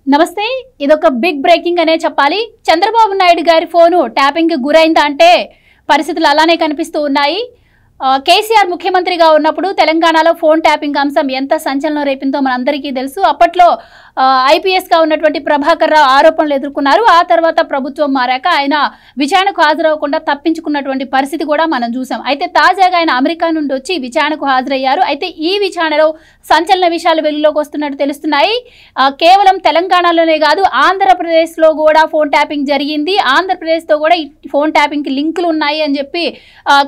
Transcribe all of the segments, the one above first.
నమస్తే ఇదొక big breaking అనే చెప్పాలి. చంద్రబాబు నాయుడు గారి ఫోను ట్యాపింగ్ కి గురైందా అంటే పరిస్థితులు అలానే కనిపిస్తూ ఉన్నాయి. కేసీఆర్ ముఖ్యమంత్రిగా ఉన్నప్పుడు తెలంగాణలో ఫోన్ ట్యాపింగ్ అంశం ఎంత సంచలనం రేపిందో మనందరికీ తెలుసు. అప్పట్లో ఐపీఎస్ గా ఉన్నటువంటి ప్రభాకర్ రావు ఆరోపణలు ఎదుర్కొన్నారు. ఆ తర్వాత ప్రభుత్వం మారాక ఆయన విచారణకు హాజరవ్వకుండా తప్పించుకున్నటువంటి పరిస్థితి కూడా మనం చూసాం. అయితే తాజాగా ఆయన అమెరికా నుండి వచ్చి విచారణకు హాజరయ్యారు. అయితే ఈ విచారణలో సంచలన విషయాలు వెలుగులోకి వస్తున్నట్టు తెలుస్తున్నాయి. కేవలం తెలంగాణలోనే కాదు, ఆంధ్రప్రదేశ్లో కూడా ఫోన్ ట్యాపింగ్ జరిగింది. ఆంధ్రప్రదేశ్తో కూడా ఈ ఫోన్ ట్యాపింగ్కి లింకులు ఉన్నాయి అని చెప్పి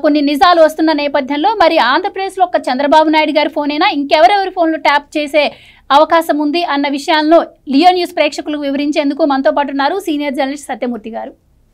కొన్ని నిజాలు వస్తున్న నేపథ్యంలో మరి ఆంధ్రప్రదేశ్లో ఒక చంద్రబాబు నాయుడు గారి ఫోనేనా, ఇంకెవరెవరి ఫోన్లు ట్యాప్ చేసే అవకాశం ఉంది అన్న విషయాలను లియో న్యూస్ ప్రేక్షకులకు వివరించేందుకు మనతో పాటు ఉన్నారు సీనియర్ జర్నలిస్ట్ సత్యమూర్తి గారు.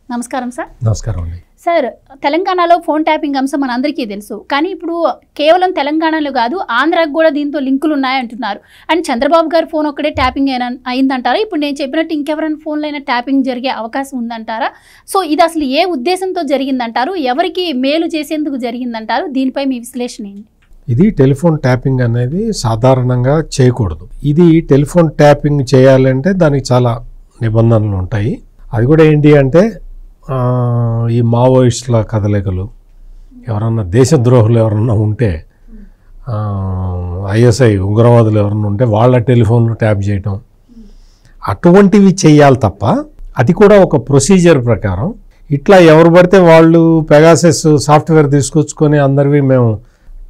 నమస్కారం సార్. నమస్కారం అండి. సార్, తెలంగాణలో ఫోన్ ట్యాపింగ్ అంశం మనందరికీ తెలుసు. కానీ ఇప్పుడు కేవలం తెలంగాణలో కాదు, ఆంధ్రాకు కూడా దీంతో లింకులు ఉన్నాయంటున్నారు. అండ్ చంద్రబాబు గారి ఫోన్ ఒక్కడే ట్యాపింగ్ అయిందంటారా? ఇప్పుడు నేను చెప్పినట్టు ఇంకెవరైనా ఫోన్లో అయినా ట్యాపింగ్ జరిగే అవకాశం ఉందంటారా? సో ఇది అసలు ఏ ఉద్దేశంతో జరిగిందంటారు? ఎవరికి మేలు చేసేందుకు జరిగిందంటారు? దీనిపై మీ విశ్లేషణ ఏంటి? ఇది టెలిఫోన్ ట్యాపింగ్ అనేది సాధారణంగా చేయకూడదు. ఇది టెలిఫోన్ ట్యాపింగ్ చేయాలంటే దానికి చాలా నిబంధనలు ఉంటాయి. అది కూడా ఏంటి అంటే ఈ మావోయిస్టుల కదలికలు, ఎవరన్నా దేశద్రోహులు ఎవరన్నా ఉంటే, ఐఎస్ఐ ఉగ్రవాదులు ఎవరన్నా ఉంటే వాళ్ళ టెలిఫోన్లు ట్యాప్ చేయటం, అటువంటివి చేయాలి తప్ప అది కూడా ఒక ప్రొసీజర్ ప్రకారం ఇట్లా ఎవరు పడితే వాళ్ళు పెగాసస్ సాఫ్ట్వేర్ తీసుకొచ్చుకొని అందరివి మేము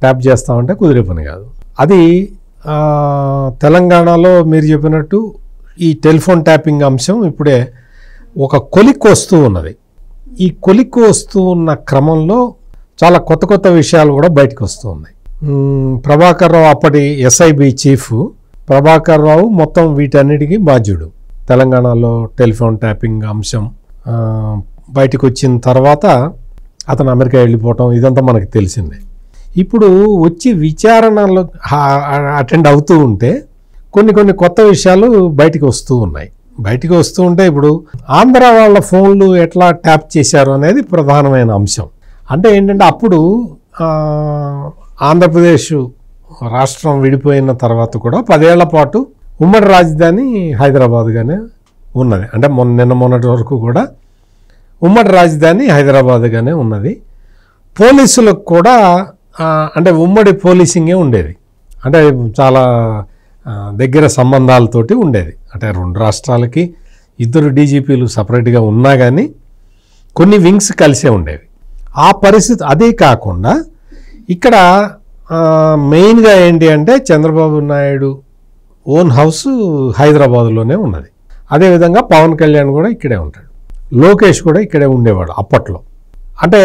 ట్యాప్ చేస్తామంటే కుదిరే పని కాదు. అది తెలంగాణలో మీరు చెప్పినట్టు ఈ టెలిఫోన్ ట్యాపింగ్ అంశం ఇప్పుడే ఒక కొలిక్కి వస్తూ ఉన్నది. ఈ కొలిక్కి వస్తూ ఉన్న క్రమంలో చాలా కొత్త కొత్త విషయాలు కూడా బయటకు వస్తూ ఉన్నాయి. ప్రభాకర్ రావు, అప్పటి ఎస్ఐబి చీఫ్ ప్రభాకర్ రావు మొత్తం వీటన్నిటికీ బాధ్యుడు. తెలంగాణలో టెలిఫోన్ ట్యాపింగ్ అంశం బయటకు వచ్చిన తర్వాత అతను అమెరికా వెళ్ళిపోవటం ఇదంతా మనకు తెలిసిందే. ఇప్పుడు వచ్చి విచారణలో అటెండ్ అవుతూ ఉంటే కొన్ని కొత్త విషయాలు బయటికి వస్తూ ఉన్నాయి. బయటికి వస్తూ ఉంటే ఇప్పుడు ఆంధ్ర వాళ్ళ ఫోన్లు ఎట్లా ట్యాప్ చేశారు అనేది ప్రధానమైన అంశం. అంటే ఏంటంటే అప్పుడు ఆంధ్రప్రదేశ్ రాష్ట్రం విడిపోయిన తర్వాత కూడా 10 ఏళ్ల పాటు ఉమ్మడి రాజధాని హైదరాబాద్గానే ఉన్నది. అంటే మొన్నటి వరకు కూడా ఉమ్మడి రాజధాని హైదరాబాద్గానే ఉన్నది. పోలీసులకు కూడా అంటే ఉమ్మడి పోలీసింగే ఉండేది. అంటే చాలా దగ్గర సంబంధాలతోటి ఉండేది. అంటే 2 రాష్ట్రాలకి 2 డీజీపీలు సపరేట్గా ఉన్నా కానీ కొన్ని వింగ్స్ కలిసే ఉండేవి. ఆ పరిస్థితి అదే కాకుండా ఇక్కడ మెయిన్గా ఏంటి అంటే చంద్రబాబు నాయుడు ఓన్ హౌస్ హైదరాబాదులోనే ఉన్నది. అదేవిధంగా పవన్ కళ్యాణ్ కూడా ఇక్కడే ఉంటాడు, లోకేష్ కూడా ఇక్కడే ఉండేవాడు అప్పట్లో. అంటే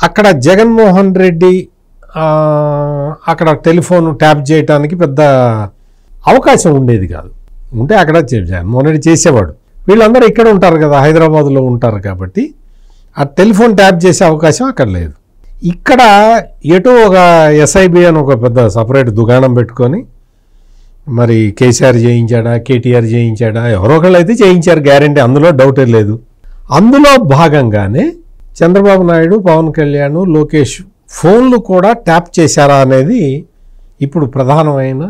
అక్కడ జగన్మోహన్ రెడ్డి అక్కడ టెలిఫోన్ ట్యాప్ చేయడానికి పెద్ద అవకాశం ఉండేది కాదు. ఉంటే అక్కడ జగన్మోహన్ రెడ్డి చేసేవాడు. వీళ్ళందరూ ఇక్కడ ఉంటారు కదా, హైదరాబాద్లో ఉంటారు కాబట్టి ఆ టెలిఫోన్ ట్యాప్ చేసే అవకాశం అక్కడ లేదు. ఇక్కడ ఎటో ఒక ఎస్ఐబి అని ఒక పెద్ద సపరేట్ దుకాణం పెట్టుకొని మరి కేసీఆర్ చేయించాడా, కేటీఆర్ చేయించాడా, ఎవరో ఒకళ్ళు అయితే చేయించారు గ్యారంటీ, అందులో డౌటే లేదు. అందులో భాగంగానే చంద్రబాబు నాయుడు, పవన్ కళ్యాణ్, లోకేష్ ఫోన్లు కూడా ట్యాప్ చేశారా అనేది ఇప్పుడు ప్రధానమైన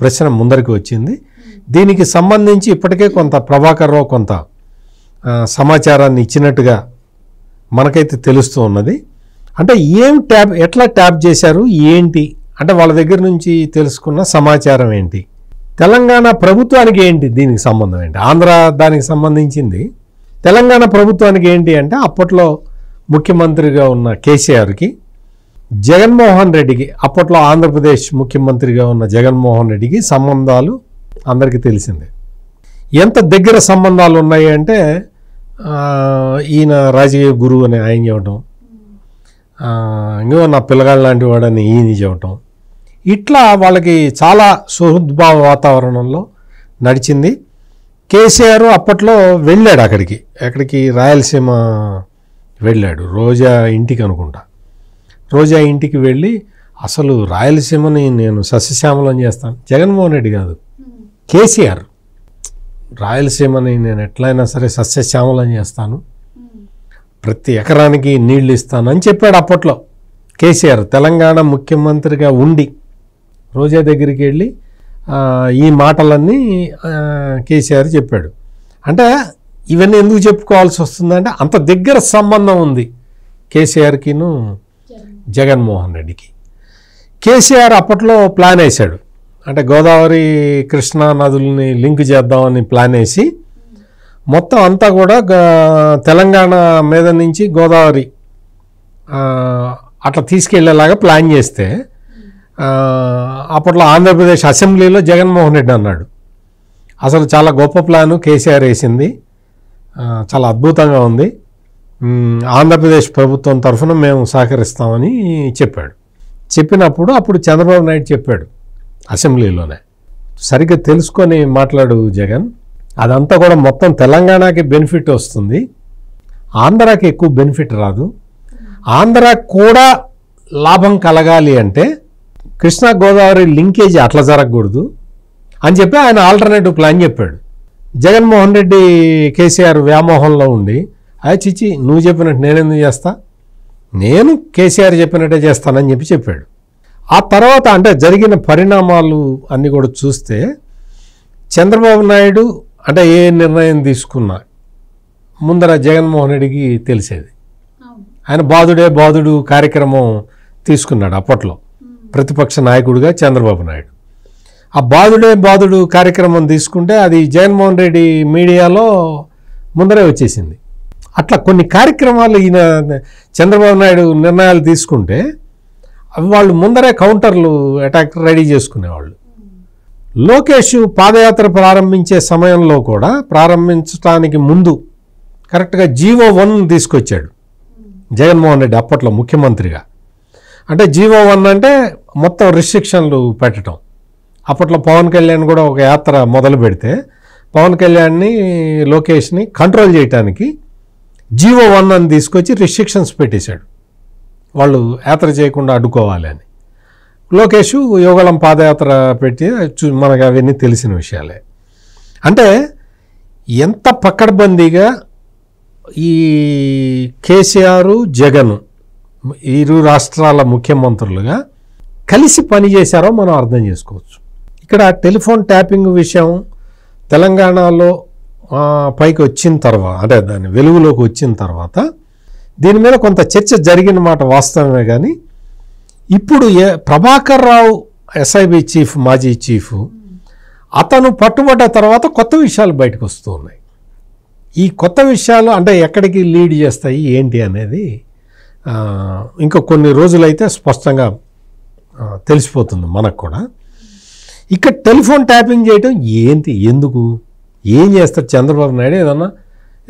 ప్రశ్న ముందరికి వచ్చింది. దీనికి సంబంధించి ఇప్పటికే కొంత ప్రభాకర్ రావు కొంత సమాచారాన్ని ఇచ్చినట్టుగా మనకైతే తెలుస్తూ ఉన్నది. అంటే ఎట్లా ట్యాప్ చేశారు ఏంటి అంటే వాళ్ళ దగ్గర నుంచి తెలుసుకున్న సమాచారం ఏంటి, తెలంగాణ ప్రభుత్వానికి ఏంటి దీనికి సంబంధం ఏంటి, ఆంధ్ర దానికి సంబంధించింది తెలంగాణ ప్రభుత్వానికి ఏంటి అంటే అప్పట్లో ముఖ్యమంత్రిగా ఉన్న కేసీఆర్కి, జగన్మోహన్ రెడ్డికి, అప్పట్లో ఆంధ్రప్రదేశ్ ముఖ్యమంత్రిగా ఉన్న జగన్మోహన్ రెడ్డికి సంబంధాలు అందరికీ తెలిసిందే. ఎంత దగ్గర సంబంధాలు ఉన్నాయి అంటే ఈయన రాజకీయ గురువు అని ఆయన చెప్పటం, ఇంకో నా పిల్లగాళ్ళ లాంటి వాడని ఈయన చెప్పటం, ఇట్లా వాళ్ళకి చాలా సుహృద్భావ వాతావరణంలో నడిచింది. కేసీఆర్ అప్పట్లో వెళ్ళాడు ఎక్కడికి రాయలసీమ వెళ్ళాడు, రోజా ఇంటికి అనుకుంటా. రోజా ఇంటికి వెళ్ళి అసలు రాయలసీమని నేను సస్యశ్యామలం చేస్తాను, జగన్మోహన్ రెడ్డి కాదు కేసీఆర్, రాయలసీమని నేను ఎట్లయినా సరే సస్యశ్యామలం చేస్తాను, ప్రతి ఎకరానికి నీళ్లు ఇస్తాను అని చెప్పాడు అప్పట్లో కేసీఆర్. తెలంగాణ ముఖ్యమంత్రిగా ఉండి రోజా దగ్గరికి వెళ్ళి ఈ మాటలన్నీ కేసీఆర్ చెప్పాడు. అంటే ఇవన్నీ ఎందుకు చెప్పుకోవాల్సి వస్తుందంటే అంత దగ్గర సంబంధం ఉంది కేసీఆర్కిను జగన్మోహన్ రెడ్డికి. కేసీఆర్ అప్పట్లో ప్లాన్ వేశాడు, అంటే గోదావరి కృష్ణా నదుల్ని లింక్ చేద్దామని ప్లాన్ వేసి మొత్తం అంతా కూడా తెలంగాణ మీద నుంచి గోదావరి అట్లా తీసుకెళ్లేలాగా ప్లాన్ చేస్తే అప్పట్లో ఆంధ్రప్రదేశ్ అసెంబ్లీలో జగన్మోహన్ రెడ్డి అన్నాడు, అసలు చాలా గొప్ప ప్లాను కేసీఆర్ వేసింది, చాలా అద్భుతంగా ఉంది, ఆంధ్రప్రదేశ్ ప్రభుత్వం తరఫున మేము సహకరిస్తామని చెప్పాడు. చెప్పినప్పుడు అప్పుడు చంద్రబాబు నాయుడు చెప్పాడు అసెంబ్లీలోనే, సరిగ్గా తెలుసుకొని మాట్లాడు జగన్, అదంతా కూడా మొత్తం తెలంగాణకి బెనిఫిట్ వస్తుంది, ఆంధ్రాకి ఎక్కువ బెనిఫిట్ రాదు, ఆంధ్రాకి కూడా లాభం కలగాలి అంటే కృష్ణా గోదావరి లింకేజీ అట్లా జరగకూడదు అని చెప్పి ఆయన ఆల్టర్నేటివ్ ప్లాన్ చెప్పాడు. జగన్మోహన్ రెడ్డి కేసీఆర్ వ్యామోహంలో ఉండి చిచి నువ్వు చెప్పినట్టు నేనెందుకు చేస్తా, నేను కేసీఆర్ చెప్పినట్టే చేస్తానని చెప్పాడు. ఆ తర్వాత అంటే జరిగిన పరిణామాలు అన్నీ కూడా చూస్తే చంద్రబాబు నాయుడు అంటే ఏ నిర్ణయం తీసుకున్నా ముందర జగన్మోహన్ రెడ్డికి తెలిసేది. ఆయన బాధుడు కార్యక్రమం తీసుకున్నాడు అప్పట్లో ప్రతిపక్ష నాయకుడిగా చంద్రబాబు నాయుడు. ఆ బాధుడు కార్యక్రమం తీసుకుంటే అది జగన్మోహన్ రెడ్డి మీడియాలో ముందరే వచ్చేసింది. అట్లా కొన్ని కార్యక్రమాలు ఈయన చంద్రబాబు నాయుడు నిర్ణయాలు తీసుకుంటే అవి వాళ్ళు ముందరే కౌంటర్లు అటాక్ రెడీ చేసుకునేవాళ్ళు. లోకేష్ పాదయాత్ర ప్రారంభించే సమయంలో కూడా ప్రారంభించడానికి ముందు కరెక్ట్గా జీవో 1 తీసుకొచ్చాడు జగన్మోహన్ రెడ్డి అప్పట్లో ముఖ్యమంత్రిగా. అంటే జీవో 1 అంటే మొత్తం రిస్ట్రిక్షన్లు పెట్టడం. అప్పట్లో పవన్ కళ్యాణ్ కూడా ఒక యాత్ర మొదలు పెడితే పవన్ కళ్యాణ్ని లోకేష్ని కంట్రోల్ చేయడానికి జీవో 1 అని తీసుకొచ్చి రిస్ట్రిక్షన్స్ పెట్టేశాడు, వాళ్ళు యాత్ర చేయకుండా అడ్డుకోవాలి అని. లోకేష్ యోగళం పాదయాత్ర పెట్టి మనకు అవన్నీ తెలిసిన విషయాలే. అంటే ఎంత పకడ్బందీగా ఈ కేసీఆర్ జగన్ ఇరు రాష్ట్రాల ముఖ్యమంత్రులుగా కలిసి పనిచేశారో మనం అర్థం చేసుకోవచ్చు. ఇక్కడ టెలిఫోన్ ట్యాపింగ్ విషయం తెలంగాణలో పైకి వచ్చిన తర్వాత అంటే దాని వెలుగులోకి వచ్చిన తర్వాత దీని మీద కొంత చర్చ జరిగిన మాట వాస్తవమే. కానీ ఇప్పుడు ప్రభాకర్ రావు ఎస్ఐబి చీఫ్, మాజీ చీఫ్, అతను పట్టుబడ్డ తర్వాత కొత్త విషయాలు బయటకు వస్తూ ఉన్నాయి. ఈ కొత్త విషయాలు అంటే ఎక్కడికి లీడ్ చేస్తాయి ఏంటి అనేది ఇంకా కొన్ని రోజులైతే స్పష్టంగా తెలిసిపోతుంది మనకు కూడా. ఇక్కడ టెలిఫోన్ ట్యాపింగ్ చేయటం ఏంటి, ఎందుకు, ఏం చేస్తాడు చంద్రబాబు నాయుడు?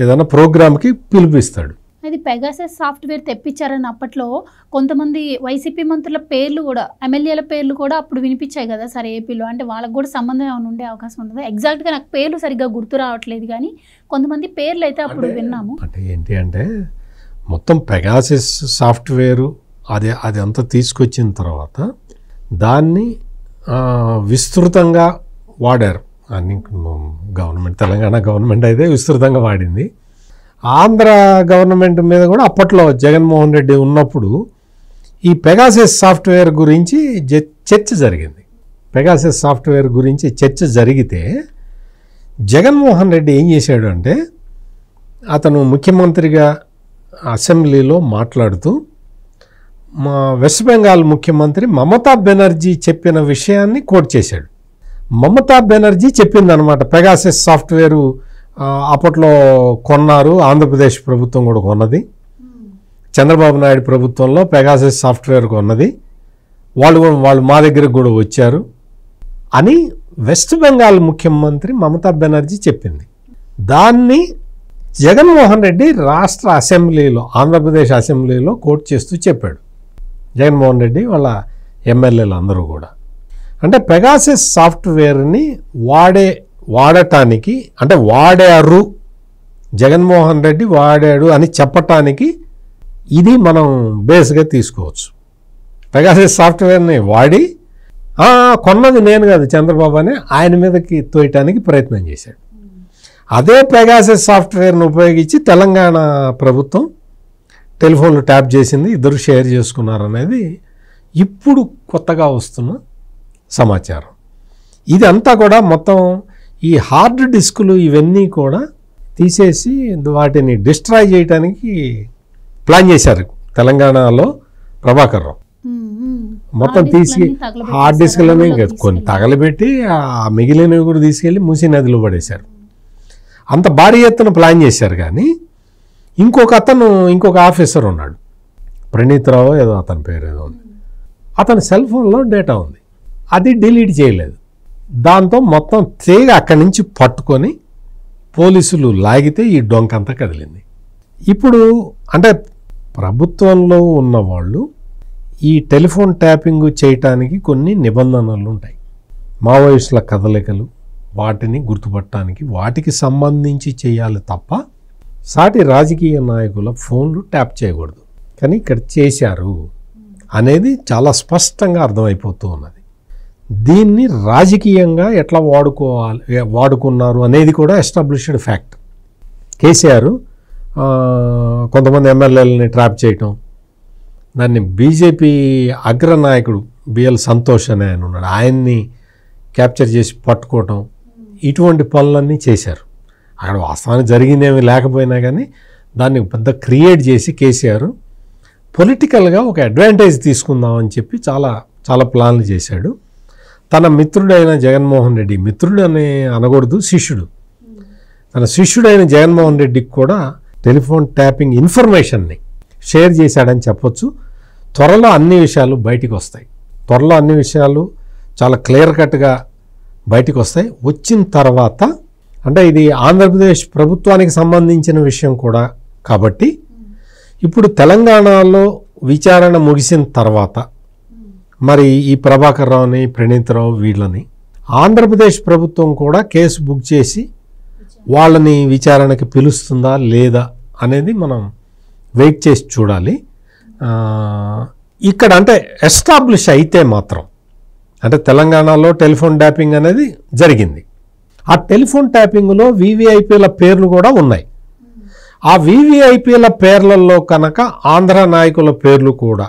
ఏదన్నా ప్రోగ్రామ్కి పిలిపిస్తాడు. అది పెగాసస్ సాఫ్ట్వేర్ తెప్పించారని అప్పట్లో కొంతమంది వైసీపీ మంత్రుల పేర్లు కూడా, ఎమ్మెల్యేల పేర్లు కూడా అప్పుడు వినిపించాయి కదా సార్ ఏపీలో. అంటే వాళ్ళకు కూడా సంబంధం ఏమైనా ఉండే అవకాశం ఉంటుంది? ఎగ్జాక్ట్గా నాకు పేర్లు సరిగ్గా గుర్తు రావట్లేదు, కానీ కొంతమంది పేర్లు అయితే అప్పుడు విన్నాము. అంటే ఏంటి అంటే మొత్తం పెగాసస్ సాఫ్ట్వేరు అది అంతా తీసుకొచ్చిన తర్వాత దాన్ని విస్తృతంగా వాడారు. అన్ని గవర్నమెంట్, తెలంగాణ గవర్నమెంట్ అయితే విస్తృతంగా వాడింది. ఆంధ్ర గవర్నమెంట్ మీద కూడా అప్పట్లో జగన్మోహన్ రెడ్డి ఉన్నప్పుడు ఈ పెగాసస్ సాఫ్ట్వేర్ గురించి చర్చ జరిగింది. పెగాసస్ సాఫ్ట్వేర్ గురించి చర్చ జరిగితే జగన్మోహన్ రెడ్డి ఏం చేశాడు అంటే అతను ముఖ్యమంత్రిగా అసెంబ్లీలో మాట్లాడుతూ మా వెస్ట్ బెంగాల్ ముఖ్యమంత్రి మమతా బెనర్జీ చెప్పిన విషయాన్ని కోట్ చేశాడు. మమతా బెనర్జీ చెప్పిందనమాట పెగాసస్ సాఫ్ట్వేరు అప్పట్లో కొన్నారు, ఆంధ్రప్రదేశ్ ప్రభుత్వం కూడా కొన్నది, చంద్రబాబు నాయుడు ప్రభుత్వంలో పెగాసస్ సాఫ్ట్వేర్ కొన్నది, వాళ్ళు మా దగ్గరకు కూడా వచ్చారు అని వెస్ట్ బెంగాల్ ముఖ్యమంత్రి మమతా బెనర్జీ చెప్పింది. దాన్ని జగన్మోహన్ రెడ్డి రాష్ట్ర అసెంబ్లీలో, ఆంధ్రప్రదేశ్ అసెంబ్లీలో కోట్ చేస్తూ చెప్పాడు. జగన్మోహన్ రెడ్డి వాళ్ళ ఎమ్మెల్యేలు అందరూ కూడా అంటే పెగాసస్ సాఫ్ట్వేర్ని వాడటానికి అంటే వాడారు, జగన్మోహన్ రెడ్డి వాడాడు అని చెప్పటానికి ఇది మనం బేస్గా తీసుకోవచ్చు. పెగాసస్ సాఫ్ట్వేర్ని వాడి కొన్నది నేను కాదు చంద్రబాబు అని ఆయన మీదకి తోయటానికి ప్రయత్నం చేశాడు. అదే పెగాసస్ సాఫ్ట్వేర్ను ఉపయోగించి తెలంగాణ ప్రభుత్వం టెలిఫోన్లు ట్యాప్ చేసింది, ఇద్దరు షేర్ చేసుకున్నారు అనేది ఇప్పుడు కొత్తగా వస్తున్న సమాచారం. ఇదంతా కూడా మొత్తం ఈ హార్డ్ డిస్కులు ఇవన్నీ కూడా తీసేసి వాటిని డిస్ట్రాయ్ చేయడానికి ప్లాన్ చేశారు తెలంగాణలో ప్రభాకర్ రావు. మొత్తం తీసి హార్డ్ డిస్క్లని కొన్ని తగలబెట్టి ఆ మిగిలినవి కూడా తీసుకెళ్ళి మూసీ నదిలో పడేశారు. అంత భారీ ఎత్తున ప్లాన్ చేశారు. కానీ ఇంకొక ఆఫీసర్ ఉన్నాడు, ప్రణీత్ రావు ఏదో అతని పేరు ఏదో ఉంది. అతని సెల్ ఫోన్లో డేటా ఉంది, అది డిలీట్ చేయలేదు. దాంతో మొత్తం తీగ అక్కడి నుంచి పట్టుకొని పోలీసులు లాగితే ఈ డొంకంతా కదిలింది. ఇప్పుడు అంటే ప్రభుత్వంలో ఉన్నవాళ్ళు ఈ టెలిఫోన్ ట్యాపింగ్ చేయటానికి కొన్ని నిబంధనలు ఉంటాయి. మావోయిస్టుల కదలికలు వాటిని గుర్తుపట్టడానికి వాటికి సంబంధించి చేయాలి తప్ప సాటి రాజకీయ నాయకుల ఫోన్లు ట్యాప్ చేయకూడదు. కానీ ఇక్కడ చేశారు అనేది చాలా స్పష్టంగా అర్థమైపోతూ ఉన్నది. దీన్ని రాజకీయంగా ఎట్లా వాడుకున్నారు అనేది కూడా ఎస్టాబ్లిష్డ్ ఫ్యాక్ట్. కేసీఆర్ కొంతమంది ఎమ్మెల్యేలని ట్రాప్ చేయటం, దాన్ని బీజేపీ అగ్రనాయకుడు బిఎల్ సంతోష్ అనే ఆయన ఉన్నాడు, ఆయన్ని క్యాప్చర్ చేసి పట్టుకోవటం, ఇటువంటి పనులన్నీ చేశారు. అక్కడ వాస్తవానికి జరిగిందేమీ లేకపోయినా కానీ దాన్ని పెద్ద క్రియేట్ చేసి కేసీఆర్ పొలిటికల్గా ఒక అడ్వాంటేజ్ తీసుకుందామని చెప్పి చాలా చాలా ప్లాన్లు చేశాడు. తన మిత్రుడైన జగన్మోహన్ రెడ్డి, మిత్రుడు అని అనకూడదు, శిష్యుడు, తన శిష్యుడైన జగన్మోహన్ రెడ్డికి కూడా టెలిఫోన్ ట్యాపింగ్ ఇన్ఫర్మేషన్ని షేర్ చేశాడని చెప్పొచ్చు. త్వరలో అన్ని విషయాలు బయటికి వస్తాయి. త్వరలో అన్ని విషయాలు చాలా క్లియర్ కట్గా బయటికి వస్తాయి. వచ్చిన తర్వాత అంటే ఇది ఆంధ్రప్రదేశ్ ప్రభుత్వానికి సంబంధించిన విషయం కూడా కాబట్టి ఇప్పుడు తెలంగాణలో విచారణ ముగిసిన తర్వాత మరి ఈ ప్రభాకర్ రావుని, ప్రణీత్ రావు వీళ్ళని ఆంధ్రప్రదేశ్ ప్రభుత్వం కూడా కేసు బుక్ చేసి వాళ్ళని విచారణకి పిలుస్తుందా లేదా అనేది మనం వెయిట్ చేసి చూడాలి. ఇక్కడ అంటే ఎస్టాబ్లిష్ అయితే మాత్రం అంటే తెలంగాణలో టెలిఫోన్ ట్యాపింగ్ అనేది జరిగింది. ఆ టెలిఫోన్ ట్యాపింగ్లో వీవీఐపీల పేర్లు కూడా ఉన్నాయి. ఆ వీవీఐపీల పేర్లలో కనుక ఆంధ్ర నాయకుల పేర్లు కూడా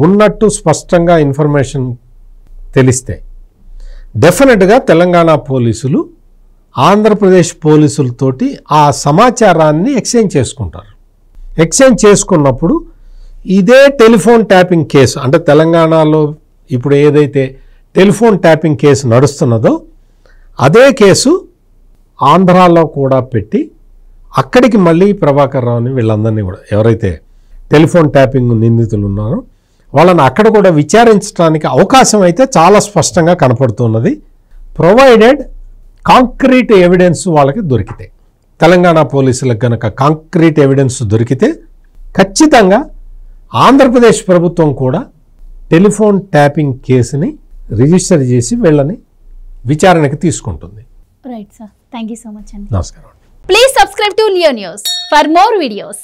ఉన్నట్టు స్పష్టంగా ఇన్ఫర్మేషన్ తెలిస్తే డెఫినెట్గా తెలంగాణ పోలీసులు ఆంధ్రప్రదేశ్ పోలీసులతోటి ఆ సమాచారాన్ని ఎక్స్చేంజ్ చేసుకుంటారు. ఎక్స్చేంజ్ చేసుకున్నప్పుడు ఇదే టెలిఫోన్ ట్యాపింగ్ కేసు అంటే తెలంగాణలో ఇప్పుడు ఏదైతే టెలిఫోన్ ట్యాపింగ్ కేసు నడుస్తున్నదో అదే కేసు ఆంధ్రాలో కూడా పెట్టి అక్కడికి మళ్ళీ ప్రభాకర్ రావుని వీళ్ళందరినీ కూడా ఎవరైతే టెలిఫోన్ ట్యాపింగ్ నిందితులు ఉన్నారో వాళ్ళని అక్కడ కూడా విచారించడానికి అవకాశం అయితే చాలా స్పష్టంగా కనపడుతున్నది. ప్రొవైడెడ్ కాంక్రీట్ ఎవిడెన్స్ వాళ్ళకి దొరికితే, తెలంగాణ పోలీసులకు కనుక కాంక్రీట్ ఎవిడెన్స్ దొరికితే ఖచ్చితంగా ఆంధ్రప్రదేశ్ ప్రభుత్వం కూడా టెలిఫోన్ ట్యాపింగ్ కేసుని రిజిస్టర్ చేసి వీళ్ళని విచారణకి తీసుకుంటుంది. Right sir, thank you so much అండి. నమస్కారం. Please subscribe to Leo news for more videos.